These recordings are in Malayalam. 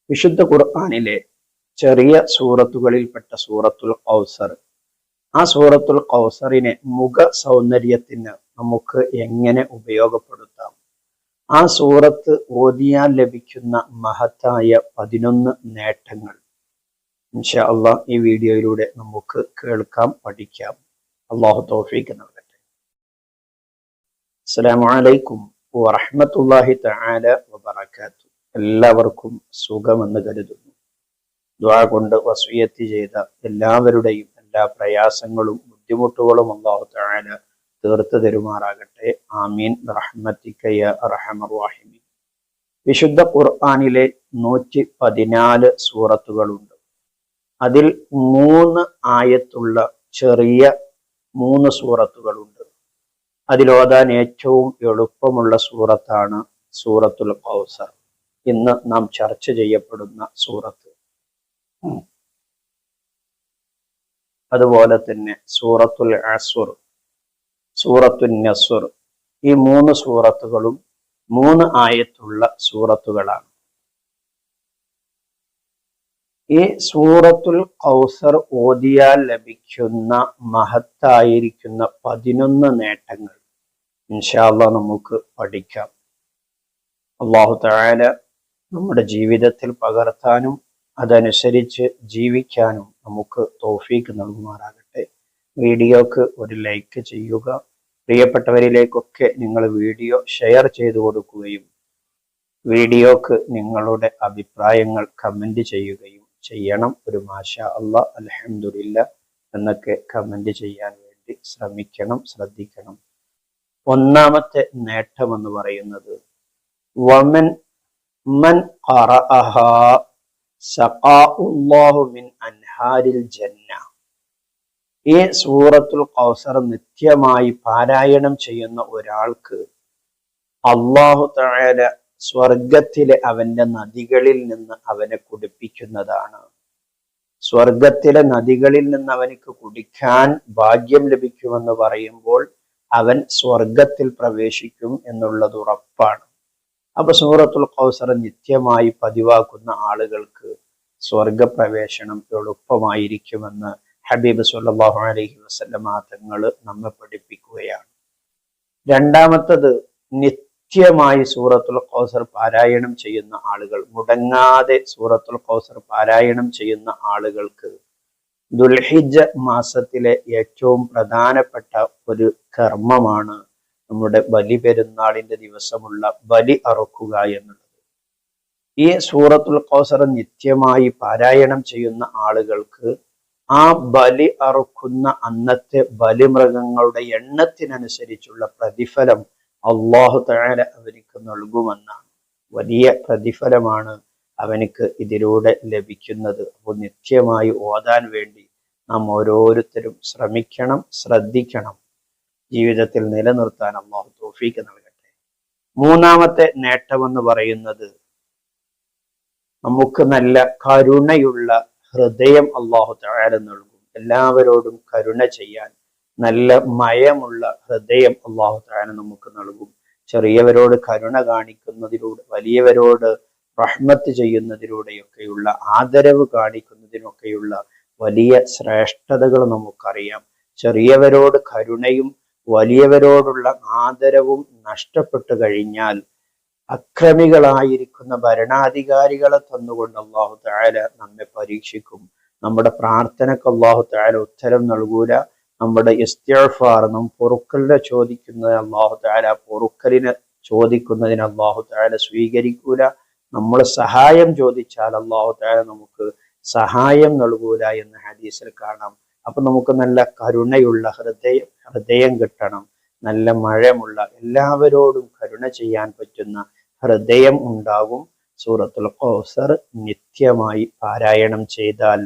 വിശുദ്ധ ഖുർആനിലെ ചെറിയ സൂറത്തുകളിൽപ്പെട്ട സൂറത്തുൽ കൗസർ. ആ സൂറത്തുൽ കൗസറിനെ മുഖ സൗന്ദര്യത്തിന് നമുക്ക് എങ്ങനെ ഉപയോഗപ്പെടുത്താം? ആ സൂറത്ത് ഓതിയാൽ ലഭിക്കുന്ന മഹത്തായ 11 നേട്ടങ്ങൾ ഇൻഷാ അള്ളാഹ് ഈ വീഡിയോയിലൂടെ നമുക്ക് കേൾക്കാം, പഠിക്കാം. അള്ളാഹു തൗഫീഖ് നൽകട്ടെ. അസ്സലാമു അലൈക്കും വറഹ്മത്തുള്ളാഹി തആല വബറകാതുഹു. എല്ലാവർക്കും സുഖമെന്ന് കരുതുന്നു. ദുആ കൊണ്ട് വസിയത്ത് ചെയ്ത എല്ലാവരുടെയും എല്ലാ പ്രയാസങ്ങളും ബുദ്ധിമുട്ടുകളും അല്ലാഹു തആല തീർത്ത് തരുമാറാകട്ടെ. ആമീൻ റഹ്മത്തിക യാ അർഹമർ റഹീമീൻ. വിശുദ്ധ ഖുർആനിലെ 114 സൂറത്തുകളുണ്ട്. അതിൽ 3 ആയത്തുള്ള ചെറിയ 3 സൂറത്തുകളുണ്ട്. അതിലോതാൻ ഏറ്റവും എളുപ്പമുള്ള സൂറത്താണ് സൂറത്തുൽ കൗസർ. ഇന്ന് നാം ചർച്ച ചെയ്യപ്പെടുന്ന സൂറത്ത്. അതുപോലെ തന്നെ സൂറത്തുൽ അസ്ർ, സൂറത്തുൻ നസ്ർ, ഈ 3 സൂറത്തുകളും 3 ആയത്തുള്ള സൂറത്തുകളാണ്. ഈ സൂറത്തുൽ കൗസർ ഓതിയാൽ ലഭിക്കുന്ന മഹത്തായിരിക്കുന്ന 11 നേട്ടങ്ങൾ ഇൻഷാ അല്ലാഹ് നമുക്ക് പഠിക്കാം. അല്ലാഹു തആല നമ്മുടെ ജീവിതത്തിൽ പകർത്താനും അതനുസരിച്ച് ജീവിക്കാനും നമുക്ക് തൗഫീഖ് നൽകുമാറാകട്ടെ. വീഡിയോക്ക് ഒരു ലൈക്ക് ചെയ്യുക. പ്രിയപ്പെട്ടവരിലേക്കൊക്കെ നിങ്ങൾ വീഡിയോ ഷെയർ ചെയ്തു കൊടുക്കുകയും വീഡിയോക്ക് നിങ്ങളുടെ അഭിപ്രായങ്ങൾ കമന്റ് ചെയ്യുകയും ചെയ്യണം. ഒരു മാഷാ അല്ലാഹ്, അൽഹംദുലില്ലാ എന്നൊക്കെ കമന്റ് ചെയ്യാൻ വേണ്ടി ശ്രമിക്കണം, ശ്രദ്ധിക്കണം. ഒന്നാമത്തെ നേട്ടം എന്ന് പറയുന്നത് വമൻ മൻ ഖറഅഹാ സഖാഉല്ലാഹു മിൻ അൻഹാരിൽ ജന്ന. ഈ സൂറത്തുൽ കൗസർ നിത്യമായി പാരായണം ചെയ്യുന്ന ഒരാൾക്ക് അല്ലാഹു തആല സ്വർഗത്തിലെ അവന്റെ നദികളിൽ നിന്ന് അവനെ കുടിപ്പിക്കുന്നതാണ്. സ്വർഗത്തിലെ നദികളിൽ നിന്ന് അവനിക്ക് കുടിക്കാൻ ഭാഗ്യം ലഭിക്കുമെന്ന് പറയുമ്പോൾ അവൻ സ്വർഗത്തിൽ പ്രവേശിക്കും എന്നുള്ളത് ഉറപ്പാണ്. അപ്പൊ സൂറത്തുൽ കൗസർ നിത്യമായി പതിവാക്കുന്ന ആളുകൾക്ക് സ്വർഗപ്രവേശനം എളുപ്പമായിരിക്കുമെന്ന് ഹബീബ് സല്ലല്ലാഹു അലൈഹി വസല്ലമ തങ്ങൾ നമ്മെ പഠിപ്പിക്കുകയാണ്. രണ്ടാമത്തത്, നിത്യമായി സൂറത്തുൽ കൗസർ പാരായണം ചെയ്യുന്ന ആളുകൾ, മുടങ്ങാതെ സൂറത്തുൽ കൗസർ പാരായണം ചെയ്യുന്ന ആളുകൾക്ക് ദുൽഹിജ്ജ മാസത്തിലെ ഏറ്റവും പ്രധാനപ്പെട്ട ഒരു കർമ്മമാണ് നമ്മുടെ ബലി പെരുന്നാളിന്റെ ദിവസമുള്ള ബലി അറുക്കുക എന്നുള്ളത്. ഈ സൂറത്തുൽ കൗസർ നിത്യമായി പാരായണം ചെയ്യുന്ന ആളുകൾക്ക് ആ ബലി അറുക്കുന്ന അന്നത്തെ ബലിമൃഗങ്ങളുടെ എണ്ണത്തിനനുസരിച്ചുള്ള പ്രതിഫലം അല്ലാഹു തആല അവനിക്ക് നൽകുമെന്നാണ്. വലിയ പ്രതിഫലമാണ് അവനിക്ക് ഇതിലൂടെ ലഭിക്കുന്നത്. അപ്പോൾ നിത്യമായി ഓതാൻ വേണ്ടി നാം ഓരോരുത്തരും ശ്രമിക്കണം, ശ്രദ്ധിക്കണം. ജീവിതത്തിൽ നിലനിർത്താൻ അല്ലാഹു തൗഫീഖ് നൽകട്ടെ. മൂന്നാമത്തെ നേട്ടമെന്ന് പറയുന്നത് നമുക്ക് നല്ല കരുണയുള്ള ഹൃദയം അല്ലാഹു തആല നൽകും. എല്ലാവരോടും കരുണ ചെയ്യാൻ നല്ല മയമുള്ള ഹൃദയം അല്ലാഹു തആല നമുക്ക് നൽകും. ചെറിയവരോട് കരുണ കാണിക്കുന്നതിലൂടെ, വലിയവരോട് റഹ്മത്ത് ചെയ്യുന്നതിലൂടെയൊക്കെയുള്ള, ആദരവ് കാണിക്കുന്നതിനൊക്കെയുള്ള വലിയ ശ്രേഷ്ഠതകൾ നമുക്കറിയാം. ചെറിയവരോട് കരുണയും വലിയവരോടുള്ള ആദരവും നഷ്ടപ്പെട്ടു കഴിഞ്ഞാൽ അക്രമികളായിരിക്കുന്ന ഭരണാധികാരികളെ തന്നുകൊണ്ട് അല്ലാഹു തആല നമ്മെ പരീക്ഷിക്കും. നമ്മുടെ പ്രാർത്ഥനക്ക് അല്ലാഹു തആല ഉത്തരം നൽകൂല. നമ്മുടെ ഇസ്തിഗ്ഫാർ, നാം പൊറുക്കലിനെ ചോദിക്കുന്നത് അല്ലാഹു തആല പൊറുക്കലിനെ ചോദിക്കുന്നതിന് അല്ലാഹു തആല സ്വീകരിക്കൂല. നമ്മൾ സഹായം ചോദിച്ചാൽ അല്ലാഹു തആല നമുക്ക് സഹായം നൽകൂല എന്ന് ഹദീസിൽ കാണാം. അപ്പൊ നമുക്ക് നല്ല കരുണയുള്ള ഹൃദയം കിട്ടണം. നല്ല മഴമുള്ള, എല്ലാവരോടും കരുണ ചെയ്യാൻ പറ്റുന്ന ഹൃദയം ഉണ്ടാകും സൂറത്തുൽ കൗസർ നിത്യമായി പാരായണം ചെയ്താൽ.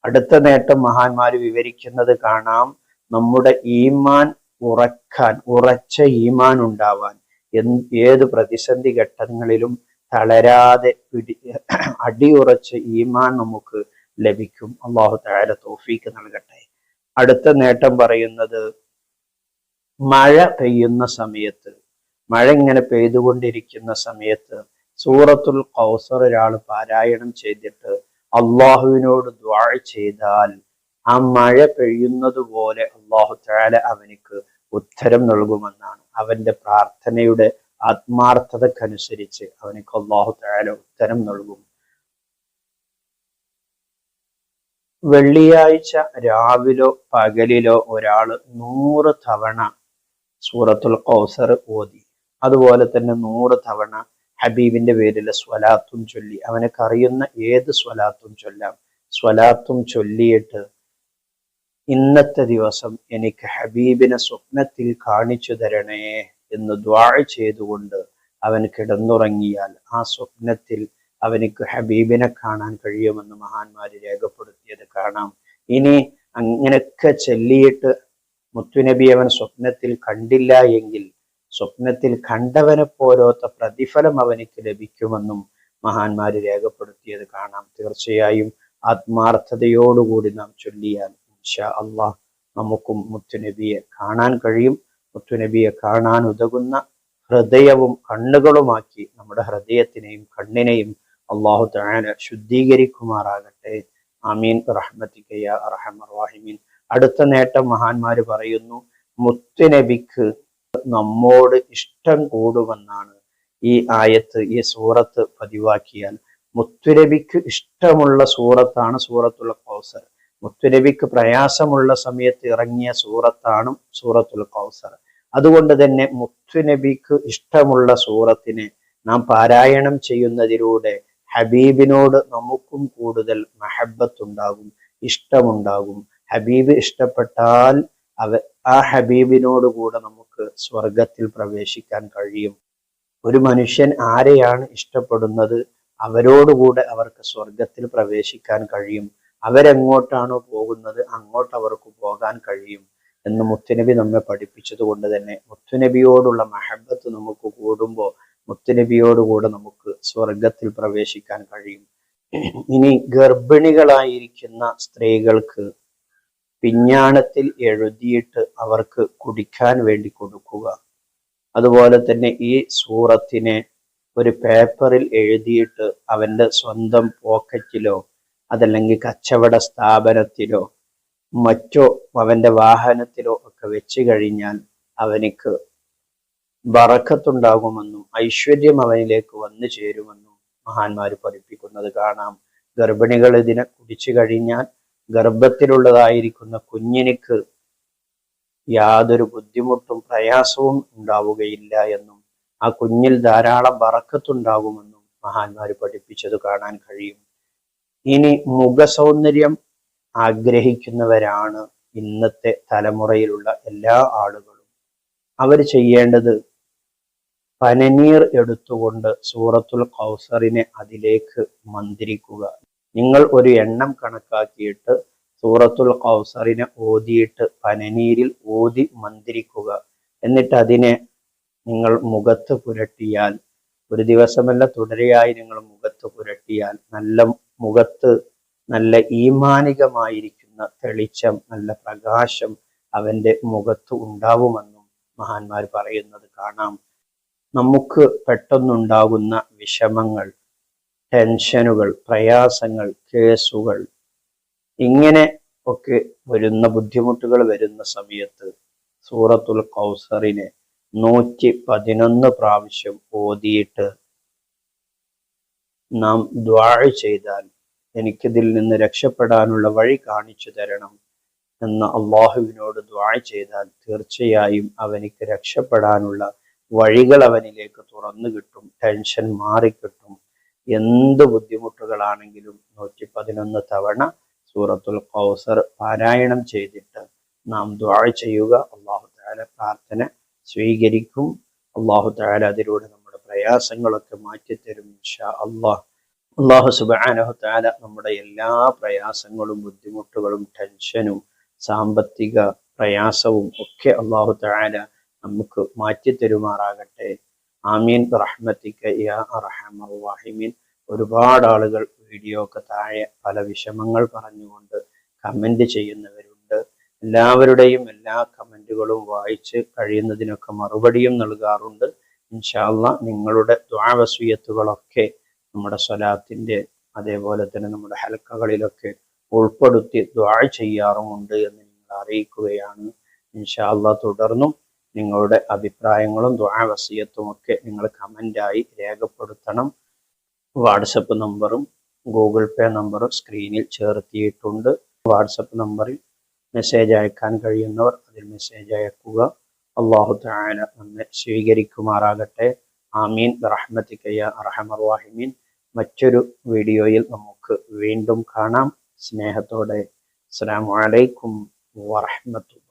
അടുത്ത നേട്ടം മഹാന്മാര് വിവരിക്കുന്നത് കാണാം. നമ്മുടെ ഈമാൻ ഉറക്കാൻ, ഉറച്ച ഈമാൻ ഉണ്ടാവാൻ, ഏത് പ്രതിസന്ധി ഘട്ടങ്ങളിലും തളരാതെ അടിയുറച്ച ഈമാൻ നമുക്ക് ലഭിക്കും. അല്ലാഹു തആല തൗഫീഖ് നൽകട്ടെ. അടുത്ത നേട്ടം പറയുന്നത് മഴ പെയ്യുന്ന സമയത്ത്, മഴ ഇങ്ങനെ പെയ്തുകൊണ്ടിരിക്കുന്ന സമയത്ത് സൂറത്തുൽ കൗസർ ഒരാൾ പാരായണം ചെയ്തിട്ട് അള്ളാഹുവിനോട് ദുആ ചെയ്താൽ ആ മഴ പെയ്യുന്നത് പോലെ അള്ളാഹു തആല അവനിക്ക് ഉത്തരം നൽകുമെന്നാണ്. അവന്റെ പ്രാർത്ഥനയുടെ ആത്മാർത്ഥതക്കനുസരിച്ച് അവനിക്ക് അള്ളാഹു തആല ഉത്തരം നൽകും. വെള്ളിയാഴ്ച രാവിലോ പകലിലോ ഒരാൾ 100 തവണ സൂറത്തുൽ കൗസർ ഓതി, അതുപോലെ തന്നെ 100 തവണ ഹബീബിന്റെ പേരിൽ സ്വലാത്തും ചൊല്ലി, അവനക്ക് അറിയുന്ന ഏത് സ്വലാത്തും ചൊല്ലാം. സ്വലാത്തും ചൊല്ലിയിട്ട് ഇന്നത്തെ ദിവസം എനിക്ക് ഹബീബിനെ സ്വപ്നത്തിൽ കാണിച്ചു തരണേ എന്ന് ദുആ ചെയ്തുകൊണ്ട് അവൻ കിടന്നുറങ്ങിയാൽ ആ സ്വപ്നത്തിൽ അവനിക്ക് ഹബീബിനെ കാണാൻ കഴിയുമെന്ന് മഹാന്മാര് രേഖപ്പെടുത്തിയത് കാണാം. ഇനി അങ്ങനെയൊക്കെ ചൊല്ലിയിട്ട് മുത്തുനബി അവൻ സ്വപ്നത്തിൽ കണ്ടില്ല എങ്കിൽ സ്വപ്നത്തിൽ കണ്ടവനെ പോലത്തെ പ്രതിഫലം അവനിക്ക് ലഭിക്കുമെന്നും മഹാന്മാര് രേഖപ്പെടുത്തിയത് കാണാം. തീർച്ചയായും ആത്മാർത്ഥതയോടുകൂടി നാം ചൊല്ലിയാൽ ഇൻഷാ അള്ളാഹ് നമുക്കും മുത്തുനബിയെ കാണാൻ കഴിയും. മുത്തുനബിയെ കാണാൻ ഉതകുന്ന ഹൃദയവും കണ്ണുകളുമാക്കി നമ്മുടെ ഹൃദയത്തിനെയും കണ്ണിനെയും അള്ളാഹു തആല ശുദ്ധീകരിക്കുമാറാകട്ടെ. ആമീൻ റഹ്മതിക യാ അർഹമർ റഹീമീൻ. അടുത്ത നേട്ടം മഹാന്മാര് പറയുന്നു, മുത്തുനബിക്ക് നമ്മോട് ഇഷ്ടം കൂടുമെന്നാണ്. ഈ ആയത്ത്, ഈ സൂറത്ത് പതിവാക്കിയാൽ മുത്തുനബിക്ക് ഇഷ്ടമുള്ള സൂറത്താണ് സൂറത്തുൽ കൗസർ. മുത്തുനബിക്ക് പ്രയാസമുള്ള സമയത്ത് ഇറങ്ങിയ സൂറത്താണ് സൂറത്തുൽ കൗസർ. അതുകൊണ്ട് തന്നെ മുത്തുനബിക്ക് ഇഷ്ടമുള്ള സൂറത്തിനെ നാം പാരായണം ചെയ്യുന്നതിലൂടെ ഹബീബിനോട് നമുക്കും കൂടുതൽ മഹബ്ബത്തുണ്ടാകും, ഇഷ്ടമുണ്ടാകും. ഹബീബ് ഇഷ്ടപ്പെട്ടാൽ ആ ഹബീബിനോട് കൂടെ നമുക്ക് സ്വർഗത്തിൽ പ്രവേശിക്കാൻ കഴിയും. ഒരു മനുഷ്യൻ ആരെയാണ് ഇഷ്ടപ്പെടുന്നത് അവരോടുകൂടെ അവർക്ക് സ്വർഗത്തിൽ പ്രവേശിക്കാൻ കഴിയും. അവരെങ്ങോട്ടാണോ പോകുന്നത് അങ്ങോട്ട് അവർക്ക് പോകാൻ കഴിയും എന്ന് മുത്തുനബി നമ്മെ പഠിപ്പിച്ചത് കൊണ്ട് തന്നെ മുത്തുനബിയോടുള്ള മഹബ്ബത്ത് നമുക്ക് കൂടുമ്പോൾ മുത്തുനബിയോടുകൂടെ നമുക്ക് സ്വർഗത്തിൽ പ്രവേശിക്കാൻ കഴിയും. ഇനി ഗർഭിണികളായിരിക്കുന്ന സ്ത്രീകൾക്ക് പിഞ്ഞാണത്തിൽ എഴുതിയിട്ട് അവർക്ക് കുടിക്കാൻ വേണ്ടി കൊടുക്കുക. അതുപോലെ തന്നെ ഈ സൂറത്തിനെ ഒരു പേപ്പറിൽ എഴുതിയിട്ട് അവന്റെ സ്വന്തം പോക്കറ്റിലോ അതല്ലെങ്കിൽ കച്ചവട സ്ഥാപനത്തിലോ മറ്റോ അവന്റെ വാഹനത്തിലോ ഒക്കെ വെച്ച് കഴിഞ്ഞാൽ അവനിക്ക് ബറക്കത്തുണ്ടാകുമെന്നും ഐശ്വര്യം അവനിലേക്ക് വന്നു ചേരുമെന്നും മഹാന്മാര് പഠിപ്പിക്കുന്നത് കാണാം. ഗർഭിണികൾ ഇതിനെ കുടിച്ചു കഴിഞ്ഞാൽ ഗർഭത്തിലുള്ളതായിരിക്കുന്ന കുഞ്ഞിനിക്ക് യാതൊരു ബുദ്ധിമുട്ടും പ്രയാസവും ഉണ്ടാവുകയില്ല എന്നും ആ കുഞ്ഞിൽ ധാരാളം ബറക്കത്തുണ്ടാകുമെന്നും മഹാന്മാര് പഠിപ്പിച്ചത് കാണാൻ കഴിയും. ഇനി മുഖസൗന്ദര്യം ആഗ്രഹിക്കുന്നവരാണ് ഇന്നത്തെ തലമുറയിലുള്ള എല്ലാ ആളുകളും. അവർ ചെയ്യേണ്ടത് പനനീർ എടുത്തുകൊണ്ട് സൂറത്തുൽ കൗസറിനെ അതിലേക്ക് മന്ത്രിക്കുക. നിങ്ങൾ ഒരു എണ്ണം കണക്കാക്കിയിട്ട് സൂറത്തുൽ കൗസറിനെ ഓതിയിട്ട് പനനീരിൽ ഓതി മന്ത്രിക്കുക. എന്നിട്ട് അതിനെ നിങ്ങൾ മുഖത്ത് പുരട്ടിയാൽ, ഒരു ദിവസമല്ല തുടരെയായി നിങ്ങൾ മുഖത്ത് പുരട്ടിയാൽ മുഖത്ത് നല്ല ഈമാനികമായിരിക്കുന്ന തെളിച്ചം, നല്ല പ്രകാശം അവന്റെ മുഖത്ത് ഉണ്ടാവുമെന്നും മഹാന്മാർ പറയുന്നത് കാണാം. നമുക്ക് പെട്ടെന്നുണ്ടാകുന്ന വിഷമങ്ങൾ, ടെൻഷനുകൾ, പ്രയാസങ്ങൾ, കേസുകൾ, ഇങ്ങനെ ഒക്കെ വരുന്ന ബുദ്ധിമുട്ടുകൾ വരുന്ന സമയത്ത് സൂറത്തുൽ കൗസറിനെ 111 പ്രാവശ്യം ഓതിയിട്ട് നാം ദുആ ചെയ്താൽ എനിക്കിതിൽ നിന്ന് രക്ഷപ്പെടാനുള്ള വഴി കാണിച്ചു തരണം എന്ന് അള്ളാഹുവിനോട് ദുആ ചെയ്താൽ തീർച്ചയായും അവനിക്ക് രക്ഷപ്പെടാനുള്ള വഴികൾ അവനിലേക്ക് തുറന്നു കിട്ടും. ടെൻഷൻ മാറിക്കിട്ടും. എന്ത് ബുദ്ധിമുട്ടുകളാണെങ്കിലും 111 തവണ സൂറത്തുൽ കൗസർ പാരായണം ചെയ്തിട്ട് നാം ദുആ ചെയ്യുക. അല്ലാഹു തആല പ്രാർത്ഥന സ്വീകരിക്കും. അല്ലാഹു തആല അതിലൂടെ നമ്മുടെ പ്രയാസങ്ങളൊക്കെ മാറ്റിത്തരും ഇൻഷാ അല്ലാഹ്. അല്ലാഹു സുബ്ഹാനഹു തആല നമ്മുടെ എല്ലാ പ്രയാസങ്ങളും, ബുദ്ധിമുട്ടുകളും, ടെൻഷനും, സാമ്പത്തിക പ്രയാസവും ഒക്കെ അല്ലാഹു തആല നമുക്ക് മാറ്റിത്തരുമാറാകട്ടെ. ആമീൻ റഹ്മതിക യാ അർഹമർ റഹീമീൻ. ഒരുപാട് ആളുകൾ വീഡിയോക്ക് താഴെ പല വിഷമങ്ങൾ പറഞ്ഞുകൊണ്ട് കമന്റ് ചെയ്യുന്നവരുണ്ട്. എല്ലാവരുടെയും എല്ലാ കമന്റുകളും വായിച്ച് കഴിയുന്നതിനൊക്കെ മറുപടിയും നൽകാറുണ്ട്. ഇൻഷാ അല്ലാഹ് നിങ്ങളുടെ ദുആ വസിയത്തുകളൊക്കെ നമ്മുടെ സ്വലാത്തിന്റെ അതേപോലെ തന്നെ നമ്മുടെ ഹൽക്കകളിലൊക്കെ ഉൾപ്പെടുത്തി ദുആ ചെയ്യാറുമുണ്ട് എന്ന് നിങ്ങൾ അറിയിക്കുകയാണ്. ഇൻഷാ അല്ലാഹ് തുടർന്നും നിങ്ങളുടെ അഭിപ്രായങ്ങളും ദുആ വസിയത്തും ഒക്കെ നിങ്ങൾ കമന്റായി രേഖപ്പെടുത്തണം. വാട്സപ്പ് നമ്പറും ഗൂഗിൾ പേ നമ്പറും സ്ക്രീനിൽ ചേർത്തിയിട്ടുണ്ട്. വാട്സപ്പ് നമ്പറിൽ മെസ്സേജ് അയക്കാൻ കഴിയുന്നവർ അതിൽ മെസ്സേജ് അയക്കുക. അല്ലാഹു തആല നമ്മെ സ്വീകരിക്കുമാറാകട്ടെ. ആമീൻ ബിറഹ്മതിക യാ അർഹമർ റഹീമീൻ. മറ്റൊരു വീഡിയോയിൽ നമുക്ക് വീണ്ടും കാണാം. സ്നേഹത്തോടെ അസ്സലാമു അലൈക്കും വറഹ്മത്തുള്ളാഹി.